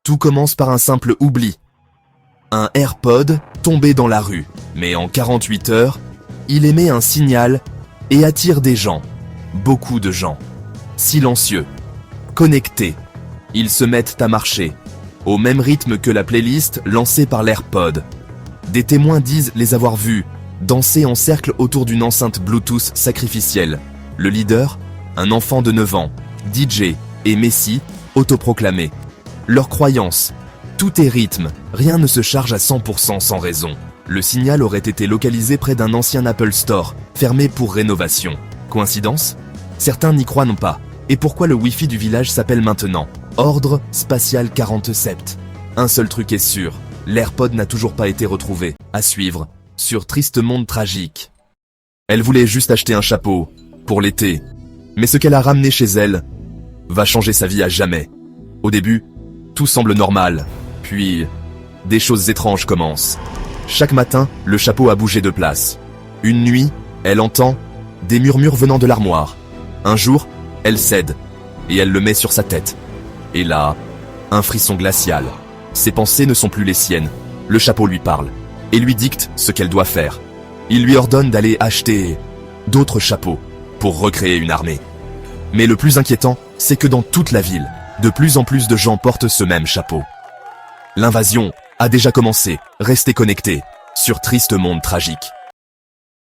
Tout commence par un simple oubli. Un AirPod tombé dans la rue, mais en 48 heures, il émet un signal et attire des gens, beaucoup de gens, silencieux, connectés. Ils se mettent à marcher, au même rythme que la playlist lancée par l'AirPod. Des témoins disent les avoir vus danser en cercle autour d'une enceinte Bluetooth sacrificielle. Le leader, un enfant de 9 ans, DJ et Messi, autoproclamé. Leur croyance, tout est rythme, rien ne se charge à 100% sans raison. Le signal aurait été localisé près d'un ancien Apple Store, fermé pour rénovation. Coïncidence? Certains n'y croient non pas. Et pourquoi le Wi-Fi du village s'appelle maintenant Ordre Spatial 47? Un seul truc est sûr, l'AirPod n'a toujours pas été retrouvé. À suivre, sur Triste Monde Tragique. Elle voulait juste acheter un chapeau, pour l'été. Mais ce qu'elle a ramené chez elle, va changer sa vie à jamais. Au début, tout semble normal. Puis, des choses étranges commencent. Chaque matin, le chapeau a bougé de place. Une nuit, elle entend des murmures venant de l'armoire. Un jour, elle cède, et elle le met sur sa tête. Et là, un frisson glacial. Ses pensées ne sont plus les siennes. Le chapeau lui parle, et lui dicte ce qu'elle doit faire. Il lui ordonne d'aller acheter d'autres chapeaux, pour recréer une armée. Mais le plus inquiétant, c'est que dans toute la ville, de plus en plus de gens portent ce même chapeau. L'invasion a déjà commencé, restez connectés, sur Triste Monde Tragique.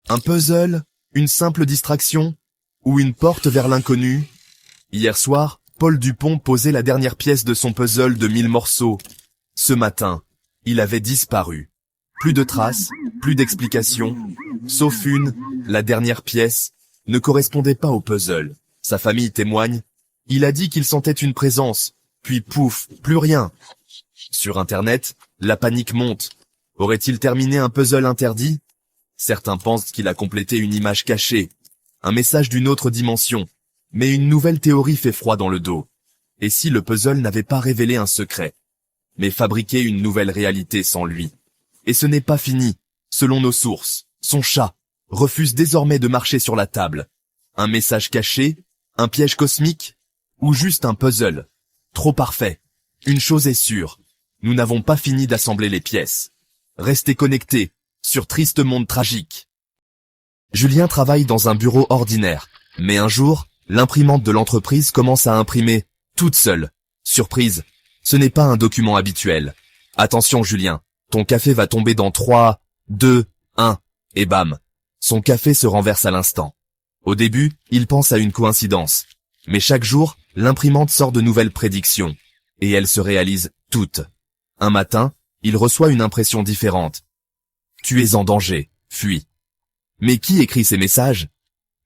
Un puzzle, une simple distraction, ou une porte vers l'inconnu? Hier soir, Paul Dupont posait la dernière pièce de son puzzle de 1000 morceaux. Ce matin, il avait disparu. Plus de traces, plus d'explications, sauf une, la dernière pièce, ne correspondait pas au puzzle. Sa famille témoigne, il a dit qu'il sentait une présence, puis pouf, plus rien. Sur Internet, la panique monte. Aurait-il terminé un puzzle interdit? Certains pensent qu'il a complété une image cachée, un message d'une autre dimension. Mais une nouvelle théorie fait froid dans le dos. Et si le puzzle n'avait pas révélé un secret, mais fabriqué une nouvelle réalité sans lui? Et ce n'est pas fini. Selon nos sources, son chat refuse désormais de marcher sur la table. Un message caché, un piège cosmique, ou juste un puzzle trop parfait? Une chose est sûre, nous n'avons pas fini d'assembler les pièces. Restez connectés, sur Triste Monde Tragique. Julien travaille dans un bureau ordinaire, mais un jour, l'imprimante de l'entreprise commence à imprimer, toute seule. Surprise, ce n'est pas un document habituel. Attention Julien, ton café va tomber dans 3, 2, 1, et bam, son café se renverse à l'instant. Au début, il pense à une coïncidence. Mais chaque jour, l'imprimante sort de nouvelles prédictions. Et elles se réalisent toutes. Un matin, il reçoit une impression différente. Tu es en danger, fuis. Mais qui écrit ces messages?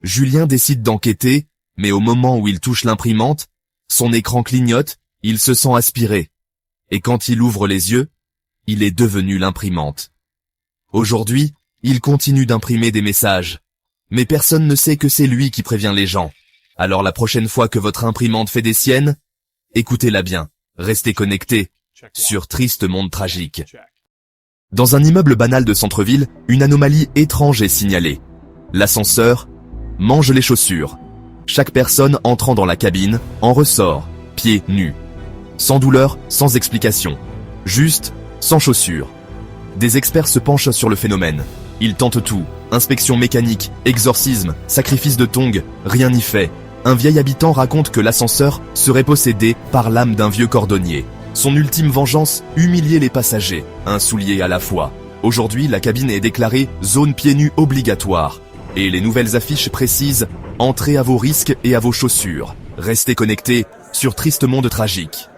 Julien décide d'enquêter, mais au moment où il touche l'imprimante, son écran clignote, il se sent aspiré. Et quand il ouvre les yeux, il est devenu l'imprimante. Aujourd'hui, il continue d'imprimer des messages. Mais personne ne sait que c'est lui qui prévient les gens. Alors la prochaine fois que votre imprimante fait des siennes, écoutez-la bien, restez connectés, sur Triste Monde Tragique. Dans un immeuble banal de centre-ville, une anomalie étrange est signalée. L'ascenseur mange les chaussures. Chaque personne entrant dans la cabine en ressort, pieds nus. Sans douleur, sans explication. Juste, sans chaussures. Des experts se penchent sur le phénomène. Ils tentent tout. Inspection mécanique, exorcisme, sacrifice de tongs, rien n'y fait. Un vieil habitant raconte que l'ascenseur serait possédé par l'âme d'un vieux cordonnier. Son ultime vengeance, humilier les passagers, un soulier à la fois. Aujourd'hui, la cabine est déclarée zone pieds nus obligatoire. Et les nouvelles affiches précisent « Entrez à vos risques et à vos chaussures ». Restez connectés sur Triste Monde Tragique.